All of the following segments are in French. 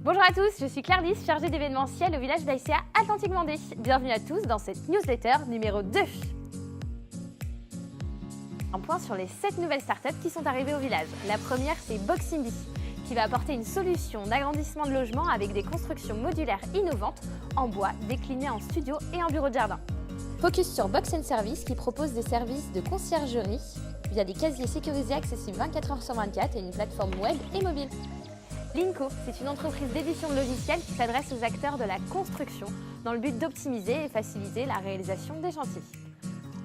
Bonjour à tous, je suis Claire Dys, chargée d'événementiel au village d'Aïséa Atlantique Vendée. Bienvenue à tous dans cette newsletter numéro 2. Un point sur les 7 nouvelles startups qui sont arrivées au village. La première, c'est Boximbi, qui va apporter une solution d'agrandissement de logement avec des constructions modulaires innovantes en bois déclinées en studio et en bureau de jardin. Focus sur Box & Service qui propose des services de conciergerie via des casiers sécurisés accessibles 24 heures sur 24 et une plateforme web et mobile. Linko, c'est une entreprise d'édition de logiciels qui s'adresse aux acteurs de la construction dans le but d'optimiser et faciliter la réalisation des chantiers.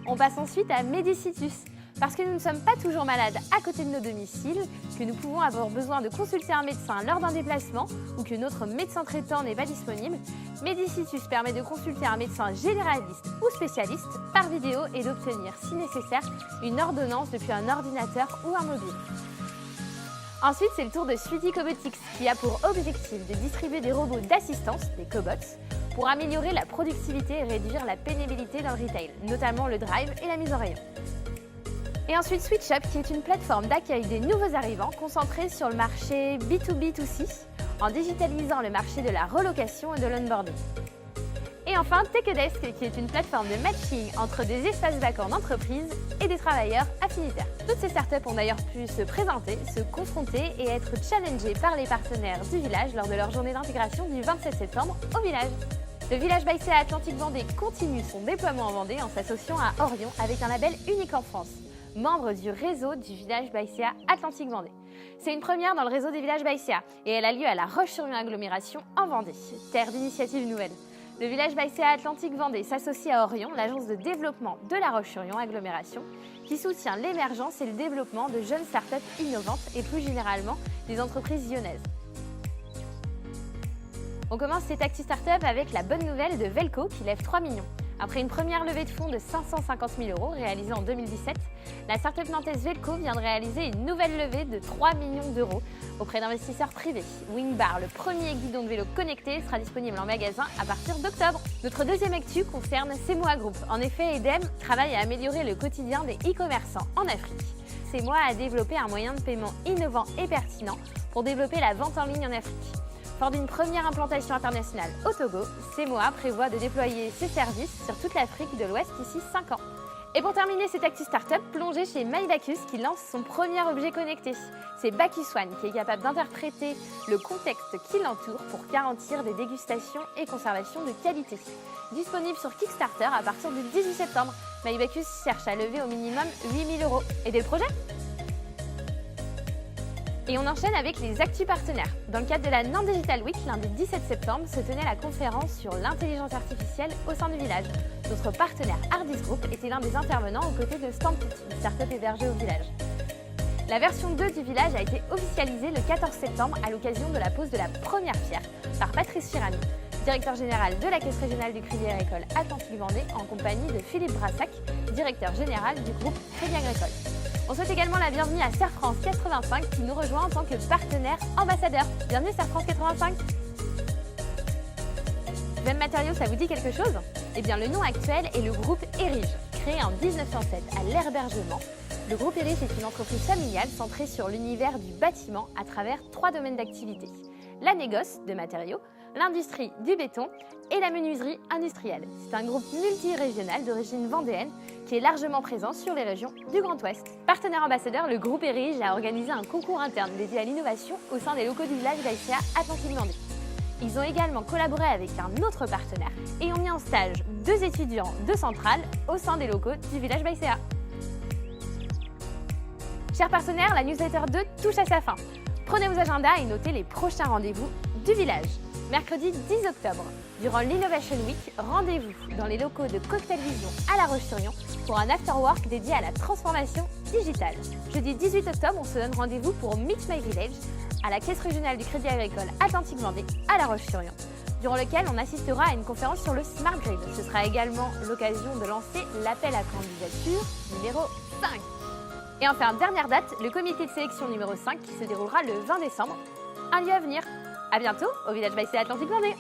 On passe ensuite à Medicitus, parce que nous ne sommes pas toujours malades à côté de nos domiciles, que nous pouvons avoir besoin de consulter un médecin lors d'un déplacement ou que notre médecin traitant n'est pas disponible. Medicitus permet de consulter un médecin généraliste ou spécialiste par vidéo et d'obtenir, si nécessaire, une ordonnance depuis un ordinateur ou un mobile. Ensuite, c'est le tour de Sweety Cobotics qui a pour objectif de distribuer des robots d'assistance, des cobots, pour améliorer la productivité et réduire la pénibilité dans le retail, notamment le drive et la mise en rayon. Et ensuite SwitchUp qui est une plateforme d'accueil des nouveaux arrivants concentrée sur le marché B2B2C en digitalisant le marché de la relocation et de l'onboarding. Et enfin Takedesk qui est une plateforme de matching entre des espaces vacants d'entreprise et des travailleurs affinitaires. Toutes ces startups ont d'ailleurs pu se présenter, se confronter et être challengées par les partenaires du village lors de leur journée d'intégration du 27 septembre au village. Le village d'Aïséa Atlantique Vendée continue son déploiement en Vendée en s'associant à Orion avec un label unique en France, membre du réseau du village d'Aïséa Atlantique Vendée. C'est une première dans le réseau des villages d'Aïséa et elle a lieu à La Roche-sur-Yon agglomération en Vendée, terre d'initiatives nouvelles. Le village d'Aïséa Atlantique Vendée s'associe à Orion, l'agence de développement de La Roche-sur-Yon agglomération, qui soutient l'émergence et le développement de jeunes startups innovantes et plus généralement des entreprises lyonnaises. On commence cette Actu Startup avec la bonne nouvelle de Velco qui lève 3 millions. Après une première levée de fonds de 550 000 € réalisée en 2017, la startup nantaise Velco vient de réaliser une nouvelle levée de 3 millions d'euros auprès d'investisseurs privés. Wingbar, le premier guidon de vélo connecté, sera disponible en magasin à partir d'octobre. Notre deuxième actu concerne Semoa Group. En effet, Edem travaille à améliorer le quotidien des e-commerçants en Afrique. Semoa a développé un moyen de paiement innovant et pertinent pour développer la vente en ligne en Afrique. Fort d'une première implantation internationale au Togo, Semoa prévoit de déployer ses services sur toute l'Afrique de l'Ouest d'ici 5 ans. Et pour terminer cette actu startup, plongez chez MyBacchus qui lance son premier objet connecté. C'est Bacchus One qui est capable d'interpréter le contexte qui l'entoure pour garantir des dégustations et conservations de qualité. Disponible sur Kickstarter à partir du 18 septembre, MyBacchus cherche à lever au minimum 8 000 €. Aidez le projet ? Et on enchaîne avec les actus partenaires. Dans le cadre de la Nantes Digital Week, lundi 17 septembre, se tenait la conférence sur l'intelligence artificielle au sein du village. Notre partenaire Ardis Group était l'un des intervenants aux côtés de Stampit, une start-up hébergée au village. La version 2 du village a été officialisée le 14 septembre à l'occasion de la pose de la première pierre par Patrice Chirami, directeur général de la Caisse régionale du Crédit Agricole Atlantique Vendée, en compagnie de Philippe Brassac, directeur général du groupe Crédit Agricole. On souhaite également la bienvenue à Serre France 85 qui nous rejoint en tant que partenaire ambassadeur. Bienvenue Serre France 85. Même matériau, ça vous dit quelque chose ? Eh bien, le nom actuel est le groupe Erige. Créé en 1907 à l'Herbergement, le groupe Erige est une entreprise familiale centrée sur l'univers du bâtiment à travers 3 domaines d'activité. La négoce de matériaux, l'industrie du béton et la menuiserie industrielle. C'est un groupe multirégional d'origine vendéenne qui est largement présent sur les régions du Grand Ouest. Partenaire ambassadeur, le groupe Erige a organisé un concours interne dédié à l'innovation au sein des locaux du village d'Aïséa Atlantique Vendée. Ils ont également collaboré avec un autre partenaire et ont mis en stage 2 étudiants de Centrale au sein des locaux du village d'Aïséa. Chers partenaires, la newsletter 2 touche à sa fin. Prenez vos agendas et notez les prochains rendez-vous du village. Mercredi 10 octobre, durant l'Innovation Week, rendez-vous dans les locaux de Cocktail Vision à La Roche-sur-Yon pour un afterwork dédié à la transformation digitale. Jeudi 18 octobre, on se donne rendez-vous pour Meet My Village à la Caisse régionale du Crédit Agricole Atlantique Vendée à La Roche-sur-Yon, durant lequel on assistera à une conférence sur le Smart Grid. Ce sera également l'occasion de lancer l'appel à candidature numéro 5. Et enfin, dernière date, le comité de sélection numéro 5 qui se déroulera le 20 décembre. Un lieu à venir. À bientôt au village d'Aïséa Atlantique Vendée.